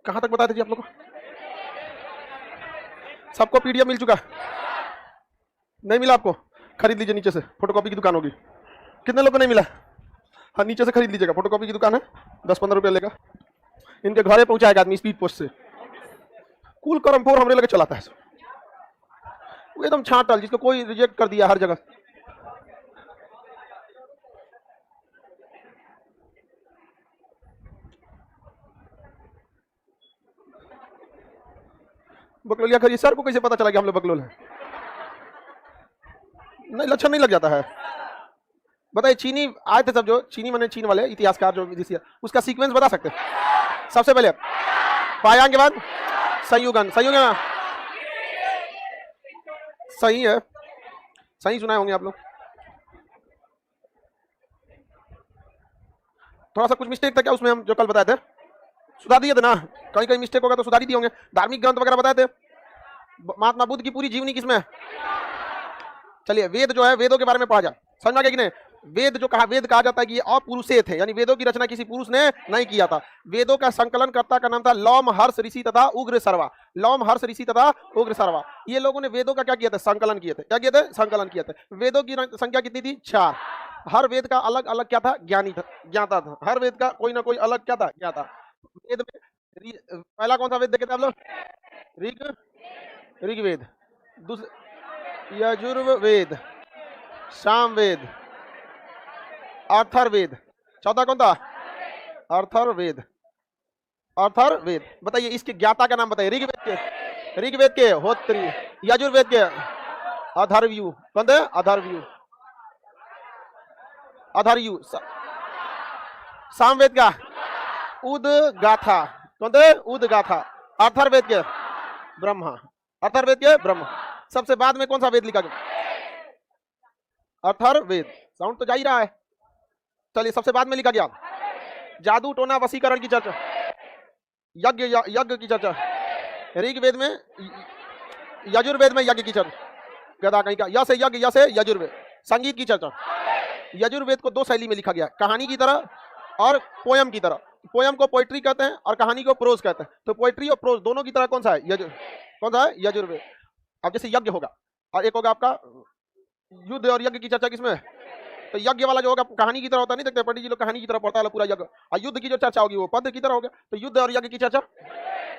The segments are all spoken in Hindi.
कहां तक बताए थे जी आप लोग को? सबको पीडीएफ मिल चुका? नहीं मिला आपको? खरीद लीजिए नीचे से, फोटोकॉपी की दुकान होगी। कितने लोगों को नहीं मिला? हाँ नीचे से खरीद लीजिएगा, फोटोकॉपी की दुकान है, 10-15 रुपया लेगा। इनके घरे पहुंचाएगा आदमी स्पीड पोस्ट से। कुल करम फोर हमरे लगे चलाता है वो, एकदम छाटल, जिसको कोई रिजेक्ट कर दिया हर जगह। बकलोलिया खरीद, सर को कैसे पता चला कि हम लोग बकलोल हैं? नहीं, लक्षण नहीं लग जाता है। बताइए, चीनी आए थे सब, जो चीनी माने चीन वाले इतिहासकार जो विदेशी, उसका सीक्वेंस बता सकते हैं? सबसे पहले पायांग के बाद संयुगन, संयुगन सही है, सही सुनाए होंगे आप लोग। थोड़ा सा कुछ मिस्टेक था क्या उसमें, हम जो कल बताए थे सुधार दिए थे ना? कहीं कहीं मिस्टेक होगा तो सुधार ही दिए होंगे। धार्मिक ग्रंथ वगैरह बताए थे। महात्मा बुद्ध की पूरी जीवनी किसमें है? चलिए, वेद जो है, वेदों के बारे में पढ़ा जाए, समझ में आ गया कि नहीं? वेद जो कहा, वेद कहा जाता है कि ये अपुरुषे थे, यानी वेदों की रचना किसी पुरुष ने नहीं किया था। वेदों का संकलनकर्ता का नाम था लौम हर्ष ऋषि तथा उग्र सर्वा। लौम हर्ष ऋषि तथा उग्र सर्वा, ये लोगों ने वेदों का क्या किया था? संकलन किए थे। क्या किए थे? संकलन किए थे। वेदों की संख्या कितनी थी? 4। हर वेद का अलग अलग क्या था? ज्ञानी था, ज्ञाता था। हर वेद का कोई ना कोई अलग क्या था? ज्ञाता। वेद में पहला कौन सा वेद देखे थे आप लोग? ऋग, ऋग्वेद। दूसरे यजुर्वेद, सामवेद, अथर्ववेद। चौथा कौन था? अथर्ववेद, अथर्ववेद। बताइए इसके ज्ञाता का नाम बताइए। ऋग्वेद के होत्री, यजुर्वेद के अथर्वयु। कौन थे? अथर्वयु, अथर्वयु। सामवेद का उदगाथा। कौन थे? उदगाथा। अथर्ववेद के ब्रह्मा, अथर्ववेद के ब्रह्मा। सबसे बाद में कौन सा वेद लिखा गया? अथर्ववेद। साउंड तो जा ही रहा है। चलिए, सबसे बाद में लिखा गया जादू टोना वशीकरण की चर्चा, यज्ञ, यज्ञ की चर्चा। ऋग्वेद में, यजुर्वेद में यज्ञ की चर्चा, गदा कहीं का, यश यज्ञ, यश यजुर्वेद। संगीत की चर्चा, यजुर्वेद को 2 शैली में लिखा गया, कहानी की तरह और पोयम की तरह। पोयम को पोइट्री कहते हैं और कहानी को प्रोज कहते हैं। तो पोइट्री और प्रोज दोनों की तरह कौन सा है? कौन सा है? यजुर्वेद। अब जैसे यज्ञ होगा और एक होगा आपका युद्ध, और यज्ञ की चर्चा किसमें? तो यज्ञ वाला जो होगा कहानी की तरह होता, नहीं देखते पंडित जी लोग कहानी की तरह पढ़ता है पूरा यज्ञ। और युद्ध की जो चर्चा होगी वो पद की तरह होगा। तो युद्ध और यज्ञ की चर्चा।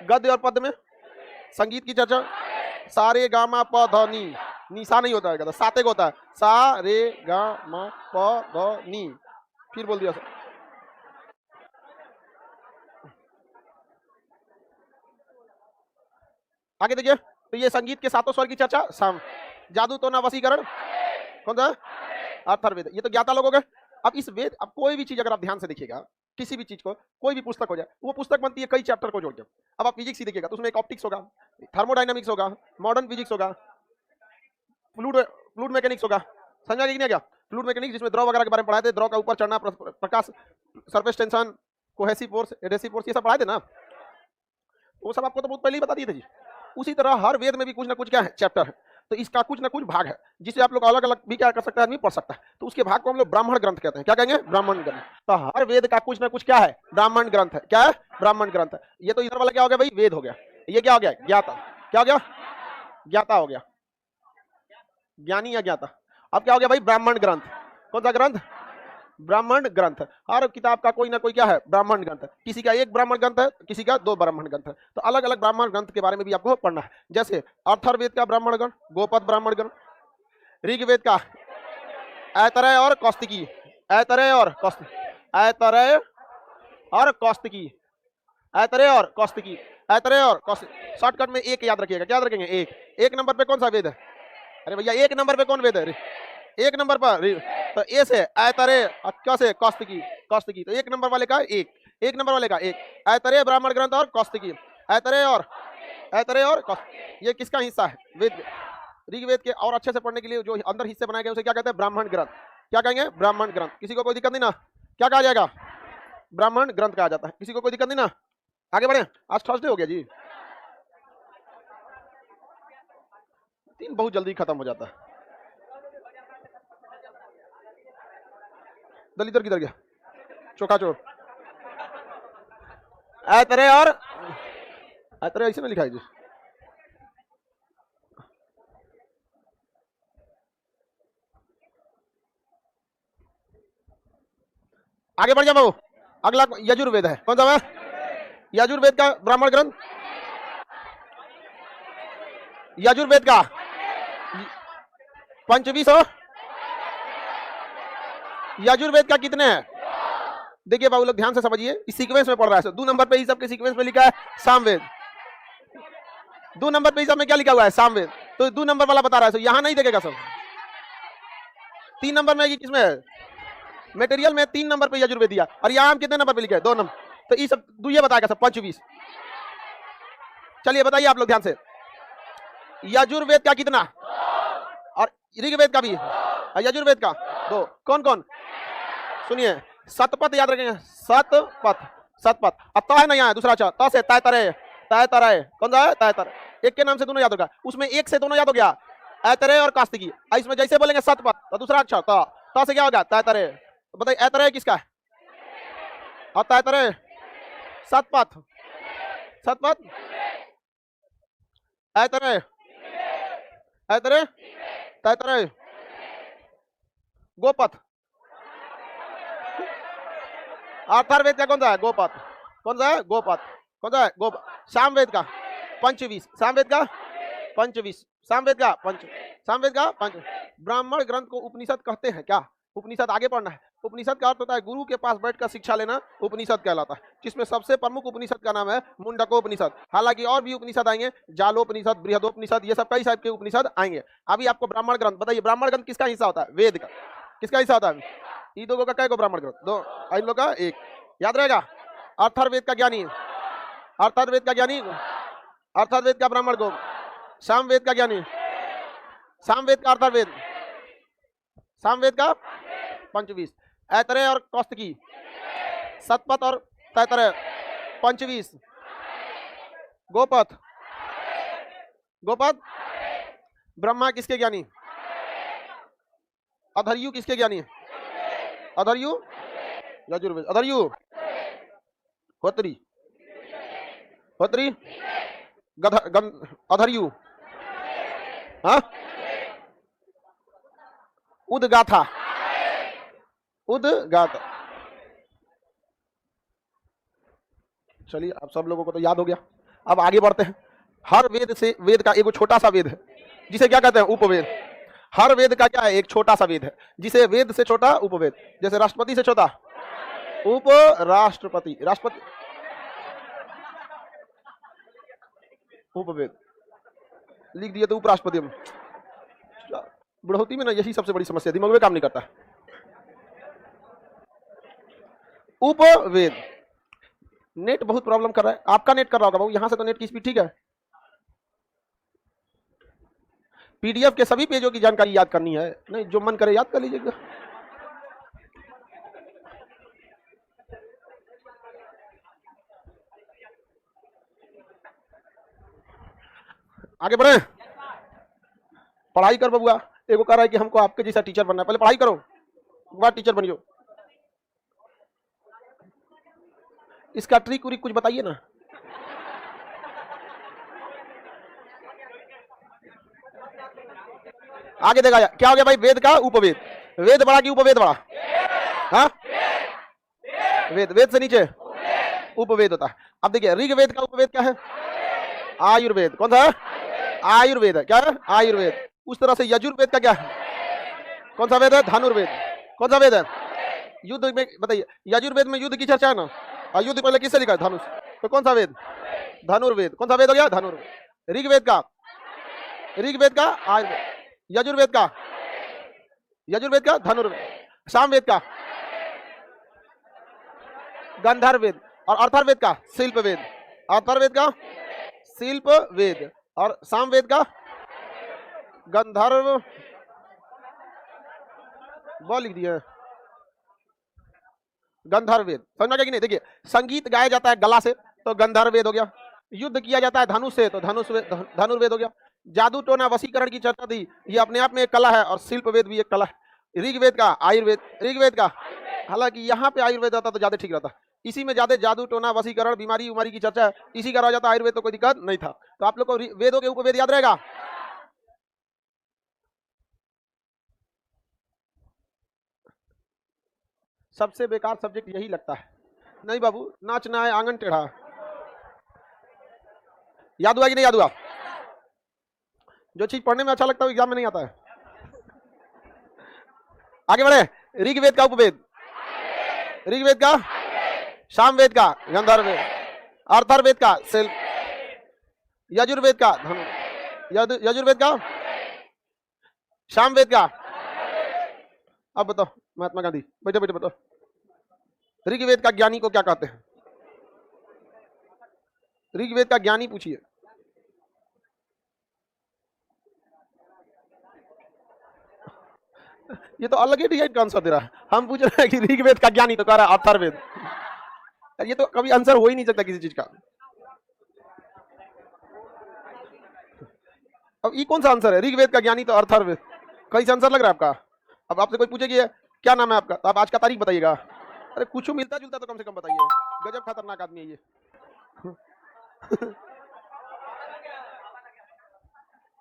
गद्य और पद में। संगीत की चर्चा, सारे गामा प ध नी, निशा नहीं होता है, साते को होता है, सा रे गा मा प ध नी। फिर बोल दिया सर। आगे देखिए, तो ये संगीत के 7 स्वर की चर्चा साम। जादू टोना वशीकरण कौन सा? अथर्ववेद। ये तो ज्ञाता लोग हो गए। अब इस वेद, अब कोई भी चीज अगर आप ध्यान से देखिएगा, किसी भी चीज को, कोई भी पुस्तक हो जाए, वो पुस्तक बनती है कई चैप्टर को जोड़ के। अब आप फिजिक्स ही देखिएगा तो उसमें एक ऑप्टिक्स होगा, थर्मोडायनामिक्स होगा, मॉडर्न फिजिक्स होगा, फ्लूइड फ्लूइड मैकेनिक्स होगा। समझा कि नहीं क्या? फ्लूइड मैकेनिक्स जिसमें द्रव वगैरह के बारे में पढ़ाए थे, द्रव का ऊपर चढ़ना, प्रकाश, surface tension, cohesive force, adhesive force, ये सब पढ़ाए थे ना? वो सब आपको तो बहुत पहले ही बता दिए थे जी। उसी तरह हर वेद में भी कुछ ना कुछ क्या है? चैप्टर है। तो इसका कुछ ना कुछ भाग है, जिसे आप लोग अलग अलग भी क्या कर सकता है, आदमी पढ़ सकता है। तो उसके भाग को हम लोग ब्राह्मण ग्रंथ कहते हैं। क्या कहेंगे? ब्राह्मण ग्रंथ। तो हर वेद का कुछ ना कुछ क्या है? ब्राह्मण ग्रंथ है। क्या है? ब्राह्मण ग्रंथ है। ये तो इधर वाला क्या हो गया भाई? वेद हो गया। ये क्या हो गया? ज्ञाता। क्या हो गया? ज्ञाता हो गया, ज्ञानी या ज्ञाता। अब क्या हो गया भाई? ब्राह्मण ग्रंथ। कौन सा ग्रंथ? ब्राह्मण ग्रंथ। हर किताब का कोई ना कोई क्या है? ब्राह्मण ग्रंथ है। किसी का एक ब्राह्मण ग्रंथ है, किसी का 2 ब्राह्मण ग्रंथ है। तो अलग अलग ब्राह्मण ग्रंथ के बारे में भी आपको पढ़ना है। जैसे अथर्ववेद का ब्राह्मण ग्रंथ, गोपद ब्राह्मण ग्रंथ। ऋग्वेद का ऐतरेय और कौस्तिकी, ऐतरेय और कौस्तिकी, ऐतरेय और कौस्तिकी, ऐतरेय और कौस्तिकी, ऐतरेय और कौस्तिकी। शॉर्टकट में एक याद रखिएगा। क्या याद रखेंगे? एक नंबर पे कौन सा वेद है? अरे भैया, एक नंबर पे कौन वेद है? एक नंबर पर तो ए से ऐतरेय, क से कौस्तिकी, कौस्तिकी। तो एक नंबर वाले का एक नंबर वाले का ऐतरेय ब्राह्मण ग्रंथ और कौस्तिकी, ऐतरेय और कौस्तिकी। ये किसका हिस्सा है? वेद, ऋग्वेद के। और अच्छे से पढ़ने के लिए जो अंदर हिस्से बनाए गए उसे क्या कहते हैं? ब्राह्मण ग्रंथ। क्या कहेंगे? ब्राह्मण ग्रंथ। किसी को कोई दिक्कत नहीं ना? क्या कहा जाएगा? ब्राह्मण ग्रंथ कहा जाता है। किसी को कोई दिक्कत नहीं ना? आगे बढ़े। आज थर्सडे हो गया जी, दिन बहुत जल्दी खत्म हो जाता है। दलितर किधर गया? चोखा चोर, ऐतरेय और अतरे ऐसे ना लिखा है जी। आगे बढ़ जाओ बाबू। अगला यजुर्वेद है, कौन सा है? यजुर्वेद का ब्राह्मण ग्रंथ, यजुर्वेद का पंचवीस हो। यजुर्वेद का कितने हैं? देखिए बाबू लोग ध्यान से समझिए, इस सीक्वेंस में पढ़ रहा है। 2 नंबर पे ही सबके सीक्वेंस में लिखा है सामवेद। 2 नंबर पे ही सब में क्या लिखा हुआ है? सामवेद। तो 2 नंबर वाला बता रहा है, यहां नहीं देखेगा सब। 3 नंबर में ये किसमें है? मटेरियल में 3 नंबर पे यजुर्वेद दिया, और यहाँ कितने नंबर पे लिखा है? 2 नंबर। तो ये सब ये बताएगा सब 25। चलिए बताइए आप लोग ध्यान से, यजुर्वेद का कितना और ऋग्वेद का भी, यजुर्वेद का 2। कौन कौन? सुनिए, सतपथ याद रखेंगे, सतपथ, सतपथ। अब तो है ना यहाँ दूसरा, तो से तय तरह, तय तरह, कौन सा है? तय तरह। एक के नाम से दोनों याद होगा, उसमें एक से दोनों याद हो गया, ऐतरे और कास्तिकी। इसमें जैसे बोलेंगे सतपथ तो दूसरा अक्षर तो से क्या होगा? तय तरह। तो बताइए ऐतरे किसका है? और तय तरह सतपथ, सतपथ, ऐतरे, ऐतरे, तय तरह, गोपथ। अथर्ववेद का कौन सा है? गोपथ। कौन सा है? गोपथ। कौन सा है? गोप। सामवेद का 25। सामवेद का 25। सामवेद का 5। सामवेद का 5। ब्राह्मण ग्रंथ को उपनिषद कहते हैं क्या? उपनिषद आगे पढ़ना है। उपनिषद का अर्थ होता है गुरु के पास बैठकर शिक्षा लेना, उपनिषद कहलाता है। जिसमें सबसे प्रमुख उपनिषद का नाम है मुंडकोपनिषद। हालांकि और भी उपनिषद आएंगे, जालोपनिषद, बृहदोपनिषद, ये सब कई टाइप के उपनिषद आएंगे। अभी आपको ब्राह्मण ग्रंथ बताइए, ब्राह्मण ग्रंथ किसका हिस्सा होता है? वेद का। किसका हिस्सा होता है? ये दो का को ब्राह्मण ग्रंथ? 2। इन लोग का 1। याद रहेगा। अथर्ववेद का ज्ञानी, अथर्ववेद का ज्ञानी, अथर्ववेद का ब्राह्मण को, सामवेद का ज्ञानी, सामवेद का अथर्ववेद, सामवेद का 25। ऐतरे और कौस्तकी, सतपथ और तैतरे 25। गोपथ, गोपथ। ब्रह्मा किसके ज्ञानी? अधर्यु किसके ज्ञानी? अधर्यु यजुर्वेद। अधर्यु होत्री, होत्री अधर्यु, हाँ, उदगाथा, उदगाथा। चलिए अब सब लोगों को तो याद हो गया। अब आगे बढ़ते हैं। हर वेद से, वेद का एक छोटा सा वेद है जिसे क्या कहते हैं? उपवेद। हर वेद का क्या है? एक छोटा सा वेद है जिसे वेद से छोटा उपवेद। जैसे राष्ट्रपति से छोटा उप राष्ट्रपति, राष्ट्रपति उपवेद लिख दिए तो उपराष्ट्रपति। बुढ़ौती में ना यही सबसे बड़ी समस्या, दिमाग में काम नहीं करता। उपवेद। नेट बहुत प्रॉब्लम कर रहा है। आपका नेट कर रहा होगा बाबू, यहां से तो नेट की स्पीड ठीक है। पीडीएफ के सभी पेजों की जानकारी याद करनी है? नहीं, जो मन करे याद कर लीजिएगा। आगे बढ़े। पढ़ाई कर बबुआ। एगो कह रहा है कि हमको आपके जैसा टीचर बनना है। पहले पढ़ाई करो, बाद टीचर बनियो। इसका ट्रिक उरिक कुछ बताइए ना। आगे देखा क्या हो गया भाई? वेद का उपवेद। वेद बड़ा कि उपवेद बड़ा? हाँ, वेद। वेद से नीचे उपवेद होता है। अब देखिए ऋग्वेद का उपवेद क्या है? आयुर्वेद। कौन सा है? आयुर्वेद है। क्या है? आयुर्वेद। उस तरह से यजुर्वेद का क्या है? कौन सा वेद है? धनुर्वेद। कौन सा वेद है? युद्ध में बताइए, यजुर्वेद में युद्ध की चर्चा है ना, और युद्ध पहले किससे लिखा है? धनुष। तो कौन सा वेद? धनुर्वेद। कौन सा वेद हो गया? धनुर्वेद। ऋग्वेद का, ऋग्वेद का आयुर्वेद। यजुर्वेद का, यजुर्वेद का धनुर्वेद। सामवेद का गंधर्ववेद। और अथर्ववेद का शिल्पवेद। अथर्ववेद का शिल्पवेद और सामवेद का गंधर्व। वो लिख दिया गंधर्ववेद। समझ में कि नहीं? देखिए संगीत गाया जाता है गला से तो गंधर्ववेद हो गया। युद्ध किया जाता है धनुष से तो धनुर्वेद हो गया। जादू टोना वशीकरण की चर्चा दी, ये अपने आप में एक कला है, और शिल्पवेद भी एक कला है। ऋग्वेद का आयुर्वेद। ऋग्वेद का, हालांकि यहाँ पे आयुर्वेद आता तो ज्यादा ठीक रहता। इसी में ज्यादा जादू टोना वशीकरण बीमारी उमारी की चर्चा है, इसी का रह जाता आयुर्वेद तो कोई दिक्कत नहीं था। तो आप लोग को वेदों के उपवेद याद रहेगा? सबसे बेकार सब्जेक्ट यही लगता है। नहीं बाबू, नाचना है आंगन टेढ़ा। याद हुआ कि नहीं याद हुआ? जो चीज पढ़ने में अच्छा लगता है एग्जाम में नहीं आता है। आगे बढ़े। ऋग्वेद का उपवेद, ऋग्वेद का, सामवेद का गंधर्व, अर्थर्वेद का शिल्प, यजुर्वेद का धनु, यजुर्वेद का, सामवेद का। अब बताओ महात्मा गांधी, बैठे बैठे बताओ, ऋग्वेद का ज्ञानी को क्या कहते हैं? ऋग्वेद का ज्ञानी पूछिए। ये तो अलग ही डिजाइन का आंसर दे रहा है। हम पूछ रहे हैं कि ऋग्वेद का ज्ञानी, तो कह रहा है अथर्ववेद। ये तो कभी आंसर हो ही नहीं सकता किसी चीज का। अब ये कौन सा आंसर है? ऋग्वेद का ज्ञानी तो अथर्ववेद, कहीं से आंसर लग रहा है आपका? अब आपसे कोई पूछे कि क्या नाम है आपका, तो आप आज का तारीख बताइएगा। अरे कुछ मिलता जुलता तो कम से कम बताइए। गजब खतरनाक आदमी है ये।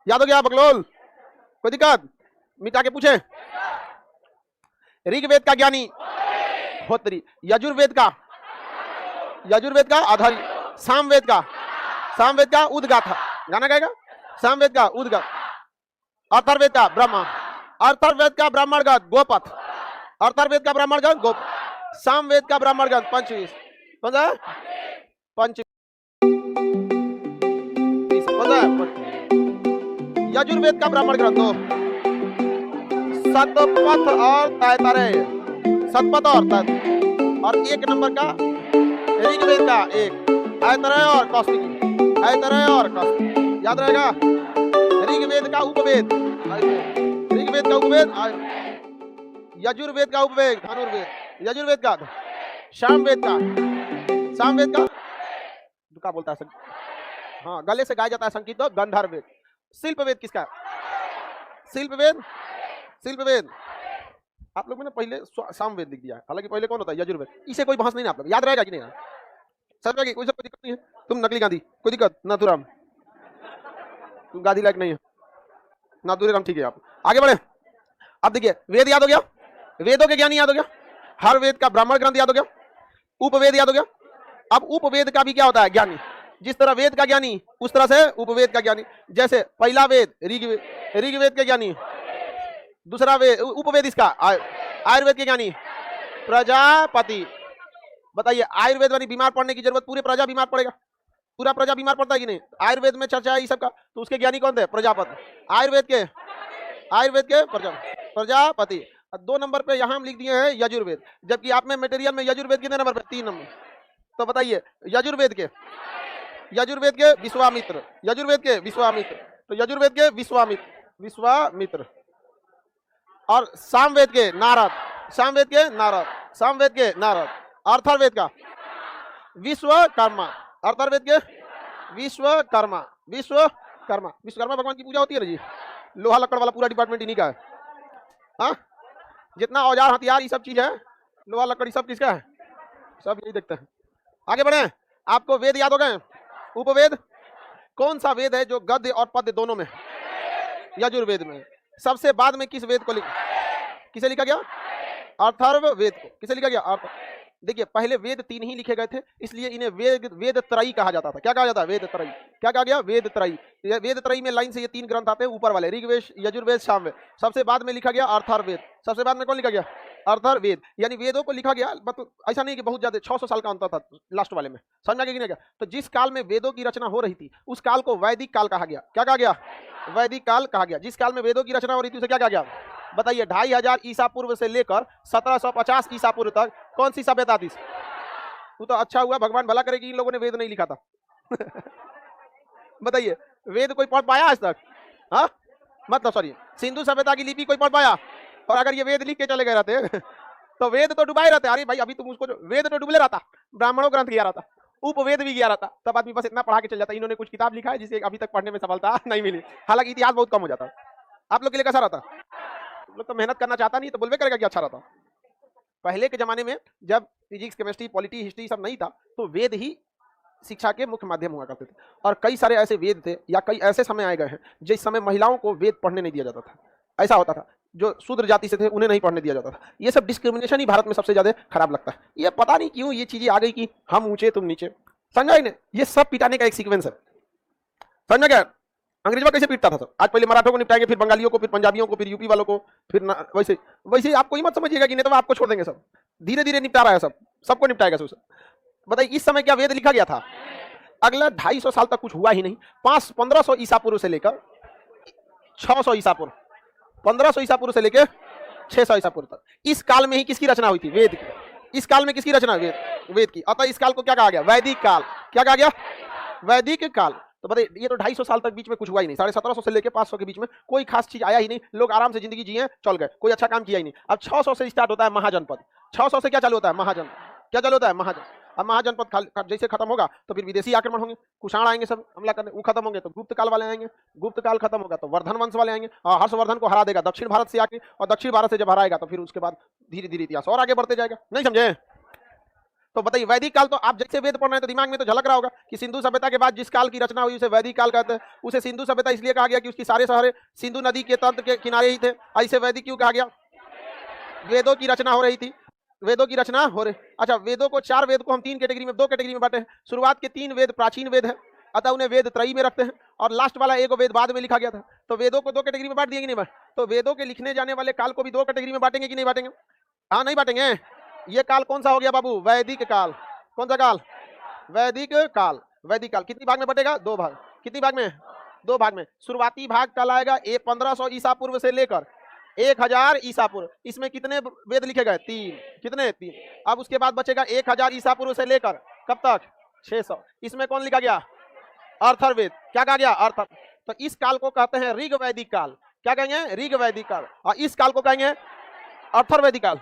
याद हो गया बकलोल? कोई दिक्कत? मिटा के पूछे। ऋग्वेद का ज्ञानी होत्री, यजुर्वेद का, यजुर्वेद का आधारी, सामवेद का उद्गाता, गाना गाएगा, सामवेद का उद्गात, अथर्ववेद का ब्रह्मा, अर्थर्वेद का ब्राह्मणगण गोपथ, अर्थर्वेद का ब्राह्मणगण गोप, सामवेद का ब्राह्मणगण पंचवीस, यजुर्वेद का ब्राह्मण ग्रंथ दो, सतपथ और तैतरेय, सतपथ और तैतरेय, और एक नंबर का ऋग्वेद का एक, ऐतरेय और कौशिकी, ऐतरेय और कौशिकी। याद रहेगा? ऋग्वेद का उपवेद, ऋग्वेद का उपवेद, यजुर्वेद का उपवेद धनुर्वेद, यजुर्वेद का, सामवेद का, सामवेद का क्या बोलता है? हाँ, गले से गाया जाता है संगीत, गंधर्ववेद। शिल्पवेद किसका? शिल्पवेद, शिल्पवेद। आप लोग ने पहले सामवेद लिख दिया है, हालांकि पहले कौन होता है? यजुर्वेद। इसे कोई बहस नहीं है, आप लोग याद रहेगा कि नहीं? सब रहेगी, कोई दिक्कत नहीं है। तुम नकली गांधी, कोई दिक्कत? नाथुराम, तुम गांधी लायक नहीं है। नाथुराम ठीक है। आप आगे बढ़े। अब देखिए, वेद याद हो गया, वेदों के ज्ञानी याद हो गया, हर वेद का ब्राह्मण ग्रंथ याद हो गया, उपवेद याद हो गया। अब उपवेद का भी क्या होता है? ज्ञानी। जिस तरह वेद का ज्ञानी, उस तरह से उपवेद का ज्ञानी। जैसे पहला वेद ऋग्वेद, ऋग्वेद के ज्ञानी। दूसरा वेद उपवेद इसका आयुर्वेद के ज्ञानी प्रजापति। बताइए, आयुर्वेद वाली बीमार पड़ने की जरूरत, पूरे प्रजा बीमार पड़ेगा? पूरा प्रजा बीमार पड़ता है कि नहीं? आयुर्वेद में चर्चा है ये सबका, तो उसके ज्ञानी कौन थे? प्रजापति। आयुर्वेद के प्रजापति। 2 नंबर पे यहां हम लिख दिए हैं यजुर्वेद, जबकि आप में मटेरियल में यजुर्वेद कितने नंबर पे? 3 नंबर। तो बताइए, यजुर्वेद के विश्वामित्र, यजुर्वेद के विश्वामित्र, तो यजुर्वेद के विश्वामित्र, और सामवेद के नारद, सामवेद के नारद, सामवेद के नारद। अर्थर्वेद का विश्वकर्मा, अर्थर्वेद के विश्वकर्मा, विश्वकर्मा भगवान की पूजा होती है ना जी। लोहा लकड़ वाला पूरा डिपार्टमेंट इन्हीं का है। हाँ, जितना औजार हथियार ये सब चीज है, लोहा लकड़ी सब किसका है? सब यही देखते हैं। आगे बढ़े। आपको वेद याद हो गए? उपवेद कौन सा वेद है जो गद्य और पद्य दोनों में? यजुर्वेद में। सबसे बाद में किस वेद को किसे लिखा गया? अथर्ववेद को। किसे लिखा गया? देखिए, पहले वेद 3 ही लिखे गए थे, इसलिए इन्हें वेद त्रयी कहा जाता था। क्या कहा जाता है? वेद त्रयी। क्या कहा गया? वेद त्रयी। वेद त्रयी में लाइन से ये 3 ग्रंथ आते हैं ऊपर वाले, ऋग्वेद, यजुर्वेद, सामवेद। सबसे बाद में लिखा गया अथर्ववेद। सबसे बाद में कौन लिखा गया? अथर्ववेद। यानी वेदों को लिखा गया, मतलब ऐसा नहीं कि बहुत ज्यादा 600 साल का अंतर था लास्ट वाले में, समझा गया कि नहीं गया? तो जिस काल में वेदों की रचना हो रही थी, उस काल को वैदिक काल कहा गया। क्या कहा गया? वैदिक काल कहा गया। जिस काल में वेदों की रचना हो रही थी उसे क्या कहा गया? बताइए। 2500 ईसा पूर्व से लेकर 1750 ईसा पूर्व तक कौन सी सभ्यता थी? वो तो अच्छा हुआ, भगवान भला करे कि इन लोगों ने वेद नहीं लिखा था। बताइए, वेद कोई पढ़ पाया आज तक? हाँ, मतलब सॉरी, सिंधु सभ्यता की लिपि कोई पढ़ पाया? और अगर ये वेद लिख के चले गए रहते तो वेद तो डुबाए रहते। अरे भाई, अभी तुम उसको, वेद तो डुबले रहता, ब्राह्मणों ग्रंथ गया रहता, उपवेद भी गया रहता, तब आदमी बस इतना पढ़ा के चल जाता। इन्होंने कुछ किताब लिखा है जिसे अभी तक पढ़ने में सफलता नहीं मिली। हालांकि इतिहास बहुत कम हो जाता। आप लोग के लिए कैसा रहता? लोग तो मेहनत करना चाहता नहीं, तो बोलवे करेगा कि अच्छा रहता। पहले के जमाने में जब फिजिक्स, केमिस्ट्री, पॉलिटी, हिस्ट्री सब नहीं था, तो वेद ही शिक्षा के मुख्य माध्यम हुआ करते थे। और कई सारे ऐसे वेद थे, या कई ऐसे समय आए गए हैं जिस समय महिलाओं को वेद पढ़ने नहीं दिया जाता था। ऐसा होता था, जो शूद्र जाति से थे उन्हें नहीं पढ़ने दिया जाता था। ये सब डिस्क्रिमिनेशन ही भारत में सबसे ज्यादा खराब लगता है। ये पता नहीं क्यों ये चीजें आ गई कि हम ऊंचे तुम नीचे। समझा ही नहीं, ये सब पिटाने का एक सीक्वेंस है। समझा क्या? अंग्रेजों कैसे पीटता था सब? आज पहले मराठों को निपटाएंगे, फिर बंगालियों को, फिर पंजाबियों को, फिर यूपी वालों को, फिर वैसे वैसे आपको ही मत समझिएगा कि नहीं तो आपको छोड़ देंगे। सब धीरे धीरे निपटा रहा है, सब सबको निपटाएगा सब। बताइए इस समय क्या वेद लिखा गया था? अगला 250 साल तक कुछ हुआ ही नहीं। 1500 ईसा पूर्व से लेकर 600 ईसा पूर्व, 1500 ईसा पूर्व से लेकर 600 ईसा पूर्व तक, इस काल में ही किसकी रचना हुई थी? वेद की। इस काल में किसकी रचना? वेद की। अतः इस काल को क्या कहा गया? वैदिक काल। क्या कहा गया? वैदिक काल। तो बताइए ये तो 250 साल तक बीच में कुछ हुआ ही नहीं। 1750 से लेकर 500 के बीच में कोई खास चीज आया ही नहीं। लोग आराम से जिंदगी जिए, चल गए, कोई अच्छा काम किया ही नहीं। अब 600 से स्टार्ट होता है महाजनपद। 600 से क्या चालू होता है? महाजनपद। क्या चालू होता है? महाजन। अब महाजनपद जैसे खत्म होगा तो फिर विदेशी आक्रमण होंगे, कुषाण आएंगे सब हमला करने, वो खत्म होंगे तो गुप्त काल वाले आएंगे, गुप्त काल खत्म होगा तो वर्धन वंश वाले आएंगे, और हर्षवर्धन को हरा देगा दक्षिण भारत से आके, और दक्षिण भारत से जब हराएगा तो फिर उसके बाद धीरे धीरे इतिहास और आगे बढ़ते जाएगा। नहीं समझे? तो बताइए वैदिक काल, तो आप जैसे वेद पढ़ रहे हैं तो दिमाग में तो झलक रहा होगा कि सिंधु सभ्यता के बाद जिस काल की रचना हुई उसे वैदिक काल कहते हैं। उसे सिंधु सभ्यता इसलिए कहा गया कि उसकी सारे शहर सिंधु नदी के तट के किनारे ही थे। ऐसे वैदिक क्यों कहा गया? वेदों की रचना हो रही थी, वेदों की रचना हो रही। अच्छा, वेदों को 4 वेद को हम 3 कैटेगरी में, 2 कैटेगरी में बांटे हैं। शुरुआत के 3 वेद प्राचीन वेद हैं, अतः उन्हें वेद त्रयी में रखते हैं, और लास्ट वाला एक वेद बाद में लिखा गया था। तो वेदों को 2 कैटेगरी में बांट दिए कि नहीं बांट? तो वेदों के लिखने जाने वाले काल को भी 2 कैटेगरी में बांटेंगे कि नहीं बांटेंगे? हाँ, नहीं बांटेंगे। ये काल कौन सा हो गया बाबू? वैदिक काल। कौन सा काल? वैदिक काल। वैदिक काल कितनी भाग में बटेगा? 2 भाग। कितनी भाग में? 2 भाग में। शुरुआती भाग कल आएगा 1500 ईसा पूर्व से लेकर 1000 ईसा पूर्व। इसमें कितने वेद लिखे गए? 3। कितने? 3। अब उसके बाद बचेगा 1000 ईसा पूर्व से लेकर कब तक? 600। इसमें कौन लिखा गया? अर्थर्वेद। क्या कहा गया? अर्थर। तो इस काल को कहते हैं ऋग वैदिक काल। क्या कहेंगे? ऋग वैदिक काल। और इस काल को कहेंगे अर्थर्वैदिक काल,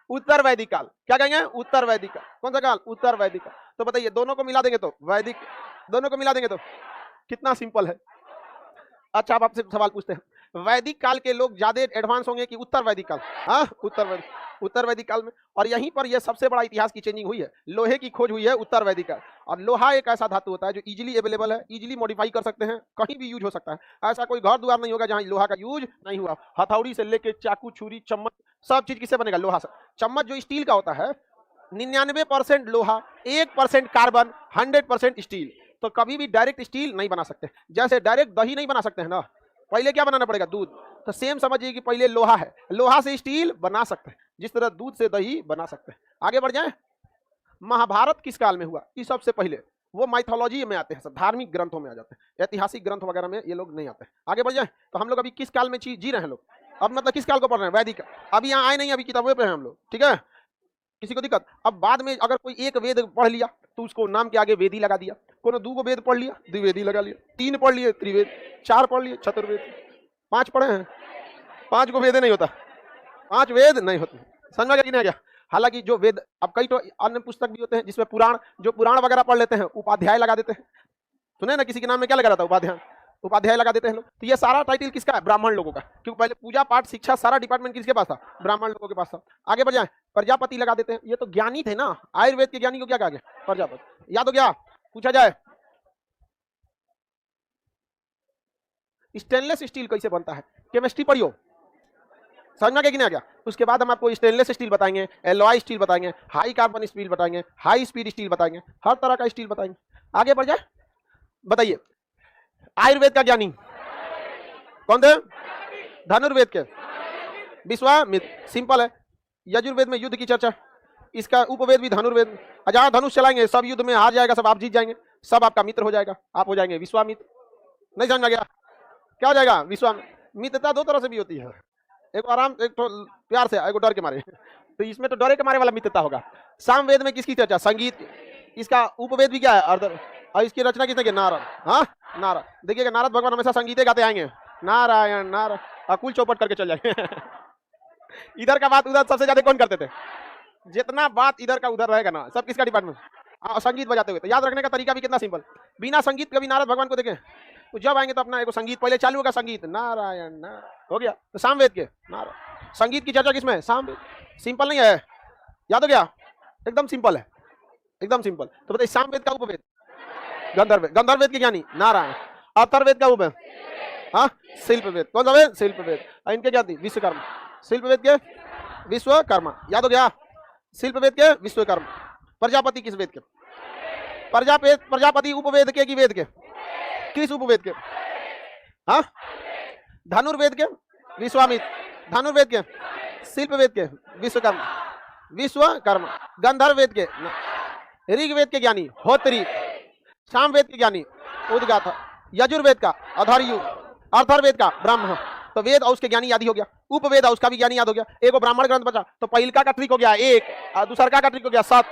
उत्तर वैदिक काल। क्या कहेंगे? उत्तर वैदिक काल। कौन सा काल? उत्तर वैदिक काल। तो बताइए दोनों को मिला देंगे तो वैदिक, दोनों को मिला देंगे तो कितना सिंपल है। अच्छा, अब आपसे सवाल पूछते हैं, वैदिक काल के लोग ज्यादा एडवांस होंगे कि उत्तर वैदिक काल? हाँ, उत्तर वैदिक काल में। और यहीं पर यह सबसे बड़ा इतिहास की चेंजिंग हुई है। लोहे की खोज हुई है उत्तर वैदिक काल। और लोहा एक ऐसा धातु होता है जो इजीली अवेलेबल है, इजीली मॉडिफाई कर सकते हैं, कहीं भी यूज हो सकता है। ऐसा कोई घर द्वार नहीं होगा जहां लोहा का यूज नहीं हुआ। हथौड़ी से लेके चाकू, छुरी, चम्मच, सब चीज किससे बनेगा? लोहा से। चम्मच जो स्टील का होता है 99% लोहा, 1% कार्बन, 100% स्टील। तो कभी भी डायरेक्ट स्टील नहीं बना सकते। जैसे डायरेक्ट दही नहीं बना सकते हैं ना, पहले क्या बनाना पड़ेगा? दूध। तो सेम समझिए कि पहले लोहा है, लोहा से स्टील बना सकते हैं, जिस तरह दूध से दही बना सकते हैं। आगे बढ़ जाएं। महाभारत किस काल में हुआ? इस सबसे पहले वो माइथोलॉजी में आते हैं, सब धार्मिक ग्रंथों में आ जाते हैं, ऐतिहासिक ग्रंथ वगैरह में ये लोग नहीं आते हैं। आगे बढ़ जाए तो हम लोग अभी किस काल में जी रहे हैं लोग? अब मतलब किस काल को पढ़ रहे हैं? वैदिक। अभी यहाँ आए नहीं, अभी किताबों पे हैं हम लोग, ठीक है? किसी को दिक्कत? अब बाद में अगर कोई एक वेद पढ़ लिया तो उसको नाम के आगे वेदी लगा दिया। कोनो 2 वेद पढ़ लिया, द्विवेदी लगा लिया। 3 पढ़ लिए, त्रिवेद। 4 पढ़ लिए, चतुर्वेद। 5 पढ़े हैं, 5 को वेद नहीं होता, 5 वेद नहीं होते। समझ में क्या? हालांकि जो वेद, अब कई तो अन्य पुस्तक भी होते हैं जिसमें पुराण, जो पुराण वगैरह पढ़ लेते हैं उपाध्याय लगा देते हैं। सुने ना, किसी के नाम में क्या लगा रहता है? उपाध्याय, उपाध्याय लगा देते हैं लोग। तो ये सारा टाइटल किसका है? ब्राह्मण लोगों का। क्योंकि पहले पूजा पाठ शिक्षा सारा डिपार्टमेंट किसके पास था? ब्राह्मण लोगों के पास था। आगे बढ़ जाए, प्रजापति लगा देते हैं। ये तो ज्ञानी थे ना, आयुर्वेद के ज्ञानी को क्या कहा गया? प्रजापति। याद हो गया? पूछा जाए स्टेनलेस स्टील कैसे बनता है? केमिस्ट्री पढ़ियो, समझ में कि नहीं आ गया? उसके बाद हम आपको स्टेनलेस स्टील बताएंगे, एलॉय स्टील बताएंगे, हाई कार्बन स्टील बताएंगे, हाई स्पीड स्टील बताएंगे, हर तरह का स्टील बताएंगे। आगे बढ़ जाए, बताइए आयुर्वेद का ज्ञानी कौन थे? धनुर्वेद के विश्वामित्र। सिंपल है। यजुर्वेद में युद्ध की चर्चा, इसका उपवेद भी धनुर्वेद। जहां धनुष चलाएंगे सब युद्ध में हार जाएगा, सब आप जीत जाएंगे, सब आपका मित्र हो जाएगा, आप हो जाएंगे विश्वामित्र। नहीं समझ में गया? क्या हो जाएगा? विश्वामित्र। मित्रता 2 तरह से भी होती है, एक आराम, एक तो प्यार से, एक डर के मारे। तो इसमें तो डरे के मारे वाला मित्रता होगा। सामवेद में किसकी चर्चा? संगीत। इसका उपवेद भी क्या है? अर्धर। और इसकी रचना किसने की? नारद। हाँ, नारद। देखिएगा नारद भगवान हमेशा संगीते गाते आएंगे, नारायण नारायण, अकुल चौपट करके चल जाएंगे। इधर का बात उधर सबसे ज्यादा कौन करते थे? जितना बात इधर का उधर रहेगा ना, सब किसका डिपार्टमेंट? संगीत बजाते हुए। तो याद रखने का तरीका भी कितना सिंपल। बिना संगीत कभी नारद भगवान को देखें? तो जब आएंगे तो अपना एक संगीत पहले चालू होगा, संगीत नारायण नारायण हो गया। तो सामवेद के नारायण, संगीत की चर्चा किसमें है? सामवेद। सिंपल नहीं है, याद हो गया? एकदम सिंपल है, एकदम सिंपल। तो बताइए सामवेद का उपवेद गंधर्ववेद, गंधर्ववेद के ज्ञानी नारायण। अथर्ववेद का उपवेद हाँ शिल्पवेद। कौन सा वेद? शिल्पवेद। इनके क्या थी? विश्वकर्मा। शिल्पवेद के विश्वकर्मा, याद हो गया? शिल्पवेद के विश्वकर्मा। प्रजापति किस वेद के? प्रजापति उपवेद के की वेद के? किस उपवेद के? हाँ धनुर्वेद के विश्वामित्र, धनुर्वेद के शिल्पवेद के विश्वकर्मा, विश्वकर्मा। गंधर्ववेद के ऋग्वेद के ज्ञानी होत्री, सामवेद के ज्ञानी उद्गाता, यजुर्वेद का अधर्यु, अर्थर्वेद का ब्रह्म। तो वेद और उसके ज्ञानी याद ही हो गया। उपवेद और उसका भी ज्ञानी याद हो गया। एक ब्राह्मण ग्रंथ बचा, तो पहिलका का ट्रिक हो गया एक, दूसरा का ट्रिक हो गया सत,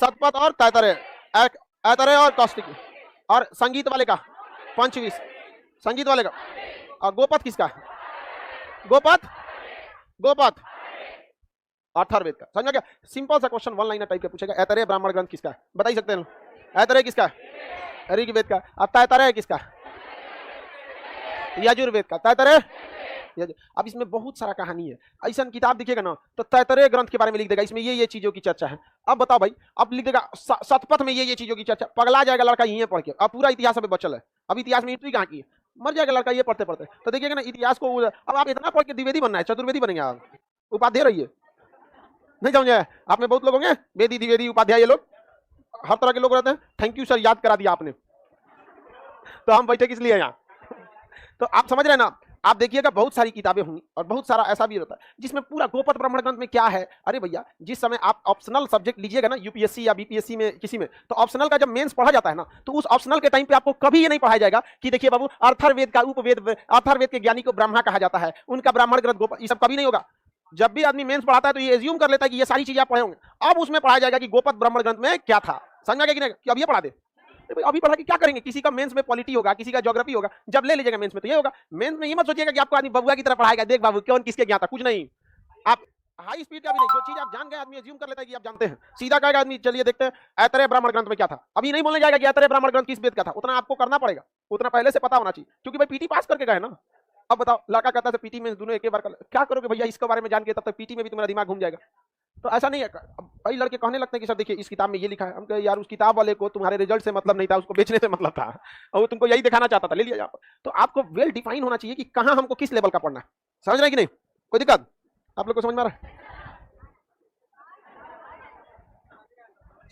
सतपथ और तैतरे, ऐतरे और कौष्टिकी। और संगीत वाले का पंचविश, संगीत वाले का। और गोपथ किसका? गोपथ, गोपथ अथर्ववेद का। समझ गया? सिंपल सा क्वेश्चन वन लाइनर टाइप का पूछेगा। ऐतरेय ब्राह्मण ग्रंथ किसका है? बता ही सकते हैं। ऐतरेय किसका है? ऋग्वेद का। और तैतरेय किसका? यजुर्वेद का। तैतरेय। अब इसमें बहुत सारा कहानी है। ऐसा किताब दिखेगा ना तो तैतरेय ग्रंथ के बारे में लिख देगा, इसमें ये चीजों की चर्चा है। अब बताओ भाई, अब लिख देगा शतपथ में ये चीजों की चर्चा। पगला जाएगा लड़का यहीं पढ़ के। अब पूरा इतिहास में बचल है। अब इतिहास में हिस्ट्री कहाँ की है? मर जाएगा लड़का ये पढ़ते पढ़ते। तो देखिएगा ना इतिहास को। अब आप इतना पढ़ के द्विवेदी बनना है, चतुर्वेदी बनेंगे आप, उपाध्याय रहिए। नहीं समझे? आप में बहुत लोग होंगे वेदी, द्विवेदी, उपाध्याय, ये लोग हर तरह के लोग रहते हैं। थैंक यू सर, याद करा दिया आपने। तो हम बैठे किस लिए यहाँ? तो आप समझ रहे हैं ना? आप देखिएगा बहुत सारी किताबें होंगी और बहुत सारा ऐसा भी रहता है जिसमें पूरा गोपथ ब्राह्मण ग्रंथ में क्या है। अरे भैया, जिस समय आप ऑप्शनल सब्जेक्ट लीजिएगा ना यूपीएससी या बीपीएससी में किसी में, तो ऑप्शनल का जब मेंस पढ़ा जाता है ना, तो उस ऑप्शनल के टाइम पे आपको कभी ये नहीं पढ़ाया जाएगा कि देखिए बाबू अथर्ववेद का उपवेद, अथर्ववेद के ज्ञानी को ब्रह्मा कहा जाता है, उनका ब्राह्मण ग्रंथ गोपथ, ये सब कभी नहीं होगा। जब भी आदमी मेंस पढ़ाता है तो ये एज्यूम कर लेता है कि ये सारी चीजें आप पढ़े होंगे। अब उसमें पढ़ाया जाएगा कि गोपथ ब्राह्मण ग्रंथ में क्या था। समझ गया कि नहीं? कि अब ये पढ़ा दे, अभी पढ़ा के क्या करेंगे? किसी का मेंस में पॉलिटी होगा, किसी का ज्योग्राफी होगा, जब ले लीजिएगा मेंस में तो ये होगा। मेंस में ये मत सोचिएगा कि आपको आदमी बबुआ की तरह पढ़ाएगा, देख बाबू कौन किसके ज्ञाता, कुछ नहीं। आप हाई स्पीड का भी नहीं, जो चीज आप जान गए आदमी एज्यूम कर लेता है कि आप जानते हैं, सीधा कहेगा आदमी चलिए देखते हैं ऐतरेय ब्राह्मण ग्रंथ में क्या था। अभी नहीं बोलने जाएगा कि ऐतरेय ब्राह्मण ग्रंथ किस वेद का था, उतना आपको करना पड़ेगा, उतना पहले से पता होना चाहिए, क्योंकि भाई पीटी पास करके गए ना। अब बताओ, लड़का कहता है पीटी में दोनों एक बार क्या करोगे भैया इसके बारे में जान के, तब तक पीटी में भी तुम्हारा दिमाग घूम जाएगा। तो ऐसा नहीं है। कई लड़के कहने लगते हैं कि सर देखिए इस किताब में ये लिखा है। हम कहे यार उस किताब वाले को तुम्हारे रिजल्ट से मतलब नहीं था, उसको बेचने से मतलब था, और वो तुमको यही दिखाना चाहता था, ले लिया यहाँ पर। तो आपको वेल डिफाइन होना चाहिए कि कहाँ हमको किस लेवल का पढ़ना है। समझ रहे हैं कि नहीं? कोई दिक्कत आप लोग को समझ में आ रहा है?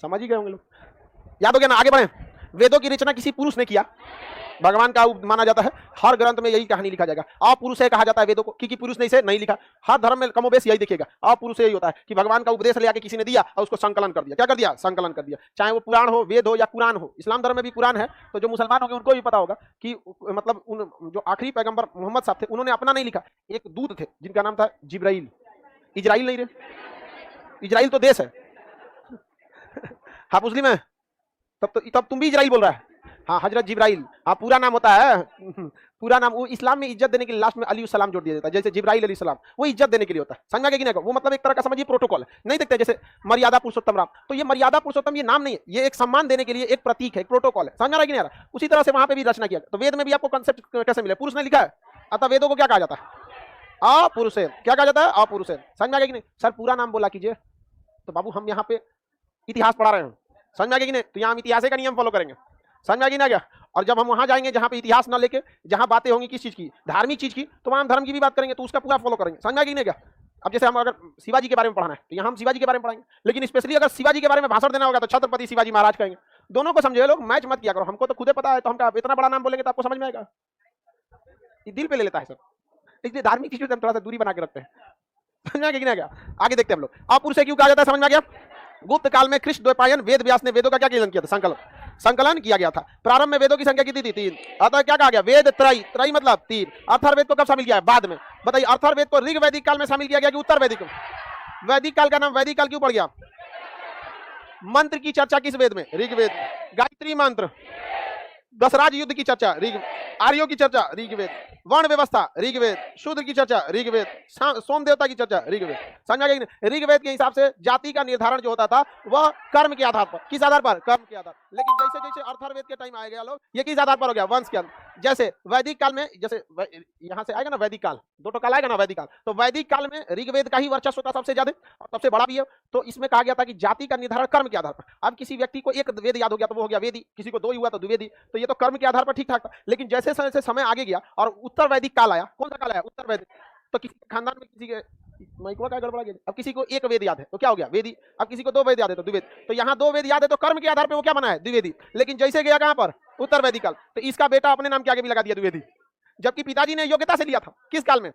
समझ ही गए होंगे लोग, याद हो गया ना? आगे बढ़े। वेदों की रचना किसी पुरुष ने किया, भगवान का माना जाता है। हर ग्रंथ में यही कहानी लिखा जाएगा, अपुरुष है कहा जाता है वेदों को, क्योंकि पुरुष ने इसे नहीं लिखा। हर धर्म में कमोबेश यही देखिएगा, अपुरुष यही होता है कि भगवान का उपदेश ले आके किसी ने दिया और उसको संकलन कर दिया। क्या कर दिया? संकलन कर दिया। चाहे वो पुराण हो, वेद हो या कुरान हो। इस्लाम धर्म में भी कुरान है, तो जो मुसलमान होंगे उनको भी पता होगा कि मतलब उन जो आखिरी पैगंबर मोहम्मद साहब थे, उन्होंने अपना नहीं लिखा। एक दूत थे जिनका नाम था जिब्राइल। इजराइल नहीं रे, इजराइल तो देश है। हाँ मुस्लिम है, तब तुम भी इजराइल बोल रहा है। हाँ हजरत जिब्राइल, हाँ पूरा नाम होता है, पूरा नाम। वो इस्लाम में इज्जत देने के लिए लास्ट में अली सलाम जोड़ दिया जाता है, जैसे जिब्राइल अली सलाम, वो इज्जत देने के लिए होता है। समझा कि नहीं? वो मतलब एक तरह का समझिए प्रोटोकॉल है। नहीं देखते जैसे मर्यादा पुरुषोत्तम राम, तो ये मर्यादा पुरुषोत्तम ये नाम नहीं है, ये एक सम्मान देने के लिए एक प्रतीक है, एक प्रोटोकॉल है। समझा कि नहीं आ रहा? उसी तरह से वहां पे भी रचना किया। तो वेद में भी आपको कंसेप्ट कैसे मिले? पुरुष ने लिखा है, अतः वेदों को क्या कहा जाता है? अपुरुष है। क्या कहा जाता है? अपुरुष है। समझ में कि नहीं? सर पूरा नाम बोला कीजिए। तो बाबू हम यहाँ पे इतिहास पढ़ा रहे हैं, समझ में कि नहीं? तो यहाँ हम इतिहास का नियम फॉलो करेंगे। समझ में कि नहीं? और जब हम वहां जाएंगे जहां पे इतिहास ना लेके, जहां बातें होंगी किस चीज की, धार्मिक चीज की, तो वहां हम धर्म की भी बात करेंगे, तो उसका पूरा फॉलो करेंगे। समझ में कि नहीं? अब जैसे हम अगर शिवाजी के बारे में पढ़ना है तो यहाँ हम शिवाजी के बारे में पढ़ाएंगे, लेकिन स्पेशली अगर शिवाजी के बारे में भाषण देना होगा तो छत्रपति शिवाजी महाराज कहेंगे। दोनों को समझे लोग, मैच मत किया करो। हमको तो खुदे पता है, तो हम इतना बड़ा नाम बोलेंगे तो आपको समझ में आएगा? दिल पे ले लेता है सर, इसलिए धार्मिक चीजों से हम थोड़ा सा दूरी बना के रखते हैं। समझ में कि नहीं? आगे देखते हैं हम लोग। अपुरुष क्यों कहा जाता है? समझ में आ गया? गुप्त काल में कृष्ण द्वैपायन वेद व्यास ने वेदों का क्या किया था? संकलन किया गया था। प्रारंभ में वेदों की संख्या कितनी थी? 3। अतः क्या कहा गया? वेद त्रयी, त्रयी मतलब 3। अथर्ववेद को कब शामिल किया है? बाद में। बताइए अथर्ववेद को ऋग वैदिक काल में शामिल किया गया कि उत्तर वैदिक? वैदिक काल का नाम वैदिक काल क्यों पड़ गया? मंत्र की चर्चा किस वेद में? ऋग्वेद। गायत्री मंत्र। दशराज युद्ध की चर्चा ऋग। आर्यों की चर्चा ऋग्वेद, वर्ण व्यवस्था ऋग्वेद, शूद्र की चर्चा ऋग्वेद, सोम देवता की चर्चा ऋग्वेद। समझा गया? ऋग्वेद के हिसाब से जाति का निर्धारण जो होता था वह कर्म के आधार पर, किस आधार पर? कर्म के आधार। लेकिन जैसे जैसे अर्थार्वेद के टाइम आ गया लोग, ये किस आधार पर हो गया? वंश के आधार। जैसे वैदिक काल में, जैसे यहाँ से आएगा ना वैदिक काल, दो काल आएगा ना वैदिक काल, तो वैदिक काल में ऋग्वेद का ही वर्चस्व था सबसे ज्यादा और सबसे बड़ा भी है। तो इसमें कहा गया था कि जाति का निर्धारण कर्म के आधार पर। अब किसी व्यक्ति को एक वेद याद हो गया तो वो हो गया वेदी, किसी को दो ही हुआ तो द्विवेदी, तो ये तो कर्म के आधार पर ठीक ठाक था। लेकिन जैसे जैसे समय आगे गया और उत्तर वैदिक काल आया, कौन सा काल आया? उत्तर वैदिक। तो किसी खानदान में किसी के माइको का गड़बड़ा गया, अब किसी को एक वेद याद है तो क्या हो गया? वेदी। अब किसी को दो वेद याद है तो द्विवेद। तो यहाँ दो वेद याद है तो कर्म के आधार पर वो क्या बना है? द्विवेदी। लेकिन जैसे गया कहां पर? उत्तर वैदिक काल, तो इसका बेटा अपने नाम के आगे भी लगा दिया द्विवेदी, जबकि पिताजी ने योग्यता से लिया था। किस काल में?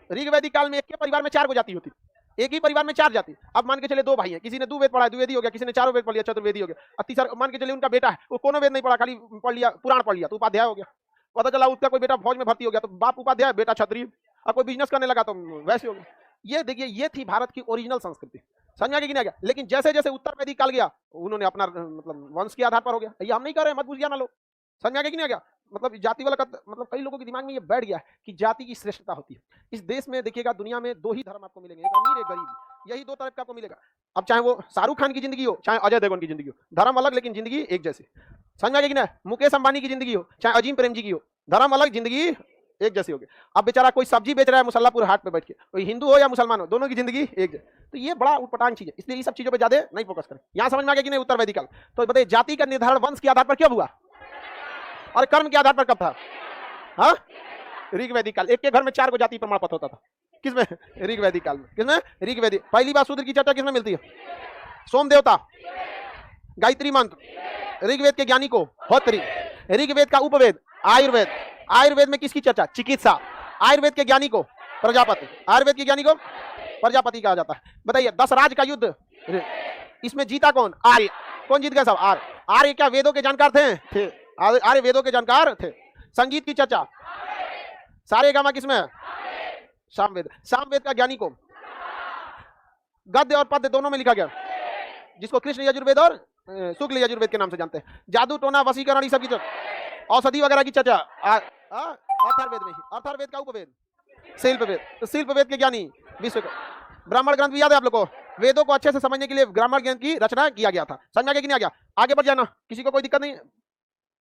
ऋग्वैदिक काल में एक के परिवार में 4 जाति होती, एक ही परिवार में 4 जाति। अब मान के चले 2 भाई हैं, किसी ने 2 वेद पढ़ा है द्विवेदी हो गया, किसी ने 4 वेद पढ़ लिया चतुर्वेदी हो गया, और तीसरा मान के चले उनका बेटा है वो कोनो वेद नहीं पढ़ा, खाली पढ़ लिया पुराण पढ़ लिया तो उपाध्याय हो गया। पता चला उसका कोई बेटा फौज में भर्ती हो गया तो बाप उपाध्याय बेटा क्षत्रिय, और कोई बिजनेस करने लगा तो वैसे हो गया। ये देखिए ये थी भारत की ओरिजिनल संस्कृति। समझ आगे कि नहीं गया? लेकिन जैसे जैसे उत्तर वैदिक काल गया उन्होंने अपना मतलब वंश के आधार पर हो गया। ये हम नहीं कर रहे, मत बुझिए ना लोग। समझ आगे कि नहीं गया? मतलब जाति वाला मतलब कई लोगों के दिमाग में ये बैठ गया है कि जाति की श्रेष्ठता होती है। इस देश में देखिएगा, दुनिया में 2 ही धर्म आपको मिलेंगे, एक अमीर एक गरीब, यही 2 तरफ का आपको मिलेगा। अब चाहे वो शाहरुख खान की जिंदगी हो चाहे अजय देवगन की जिंदगी हो, धर्म अलग लेकिन जिंदगी एक जैसी। समझ आगे कि नहीं? मुकेश अंबानी की जिंदगी हो चाहे अजीम प्रेम जी की हो, धर्म अलग जिंदगी एक जैसी होगी। अब बेचारा कोई सब्जी बेच रहा है मुसल्लापुर हाट पे बैठ के, कोई हिंदू हो या मुसलमान हो, दोनों की जिंदगी एक जैसी। तो ये बड़ा उटपटांग चीज है, इसलिए ये सब चीजों पे ज्यादा नहीं फोकस करें। यहाँ समझ में आ गया कि नहीं? उत्तर वैदिक काल। तो बताइए जाति का निर्धारण वंश के आधार पर क्यों हुआ और कर्म के आधार पर कब था? हाँ, ऋग्वैदिक काल। एक के घर में 4 जाति प्रमाण पत्र होता था। किसमें? ऋग्वैदिक काल में। किसमें? ऋग्वैदिक। पहली बार शूद्र की चर्चा किसमें मिलती है? सोम देवता, गायत्री मंत्र, ऋग्वेद के ज्ञानी को होत्री, ऋग्वेद का उपवेद आयुर्वेद, आयुर्वेद में किसकी चर्चा? चिकित्सा, आयुर्वेद के ज्ञानी को प्रजापति, आयुर्वेद के ज्ञानी को प्रजापति कहा जाता है। बताइए 10 राज का युद्ध, इसमें जीता कौन? आर्य। कौन जीत गया? सब आर्य। आर्य क्या वेदों के जानकार थे? आर्य वेदों के जानकार थे। संगीत की चर्चा सारेगामा किसमें? सामवेद। सामवेद का ज्ञानी को गद्य और पद्य दोनों में लिखा गया, जिसको कृष्ण यजुर्वेद और शुक्ल यजुर्वेद के नाम से जानते हैं। जादू टोना वशीकरण सब की चर्चा, औषधि वगैरह की चर्चा अथर्ववेद में ही। अथर्ववेद का उपवेद शिल्पवेद, तो शिल्पवेद के ज्ञानी विश्व। ब्राह्मण ग्रंथ भी याद है आप लोग को? वेदों को अच्छे से समझने के लिए ब्राह्मण ग्रंथ की रचना किया गया था। समझ आ गया कि नहीं आ गया? आगे बढ़ जाना, किसी को कोई दिक्कत नहीं,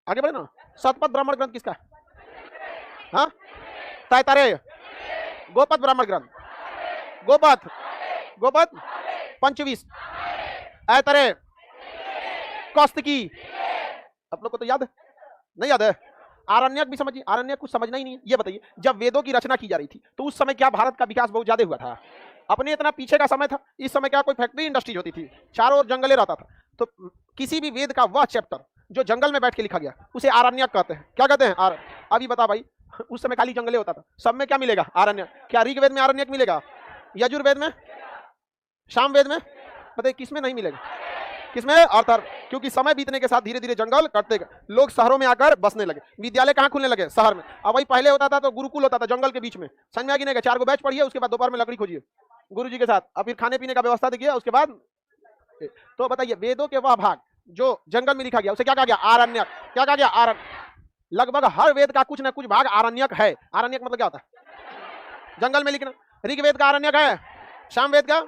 आगे बढ़े ना। शतपथ ब्राह्मण ग्रंथ किसका? हाँ, तैतरेय। गोपथ ब्राह्मण ग्रंथ, गोपथ, गोपथ पंचविश, ऐतरेय, कौस्तुकी। आप लोग को तो याद है? नहीं याद है? आरण्यक भी समझिए, आरण्यक कुछ समझना ही नहीं है। ये बताइए जब वेदों की रचना की जा रही थी तो उस समय क्या भारत का विकास बहुत ज्यादा हुआ था? अपने इतना पीछे का समय था। इस समय क्या कोई फैक्ट्री इंडस्ट्री होती थी? चारों ओर जंगले रहता था। तो किसी भी वेद का वह चैप्टर जो जंगल में बैठ के लिखा गया उसे आरण्यक कहते हैं। क्या कहते हैं? अभी बता भाई, उस समय खाली जंगले होता था, सब में क्या मिलेगा? आरण्यक। क्या ऋग्वेद में आरण्यक मिलेगा? यजुर्वेद में? सामवेद में? बताइए किसमें नहीं मिलेगा? किसमें? अर्थर। क्योंकि समय बीतने के साथ धीरे धीरे जंगल कटते गए, लोग शहरों में आकर बसने लगे, विद्यालय कहाँ खुलने लगे? शहर में। अब वही पहले होता था तो गुरुकुल होता था जंगल के बीच में। समझ में आ गया नहीं? 4 बैच पढ़िए, उसके बाद दोपहर में लकड़ी खोजिए गुरुजी के साथ, अब फिर खाने पीने का व्यवस्था देखिए, उसके बाद। तो बताइए वेदों के वह भाग जो जंगल में लिखा गया उसे क्या कहा गया? आरण्यक। क्या कहा गया? आरण्य। लगभग हर वेद का कुछ ना कुछ भाग आरण्यक है। आरण्यक मतलब क्या होता है? जंगल में लिखना। ऋग्वेद का आरण्यक है, सामवेद का,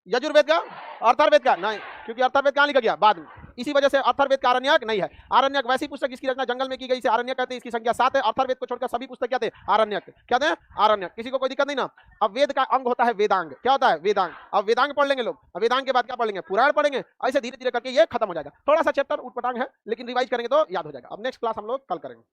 यजुर्वेद का, अथर्ववेद का नहीं, क्योंकि अथर्ववेद कहाँ लिखा गया? बाद में। इसी वजह से अथर्ववेद का आरण्यक नहीं है। आरण्यक वैसी पुस्तक जिसकी रचना जंगल में की गई, इसे आरण्यक कहते हैं। इसकी संख्या 7 है। अथर्ववेद को छोड़कर सभी पुस्तक क्या थे? आरण्यक। क्या थे? आरण्यक। किसी को कोई दिक्कत नहीं ना? अब वेद का अंग होता है वेदांग। क्या होता है? वेदांग। अब वेदांग पढ़ लेंगे लोग, अब वेदांग के बाद क्या पढ़ लेंगे? पुराण पढ़ेंगे। ऐसे धीरे धीरे करके ये खत्म हो जाएगा। थोड़ा सा चैप्टर उटपटांग है लेकिन रिवाइज करेंगे तो याद हो जाएगा। अब नेक्स्ट क्लास हम लोग कल करेंगे।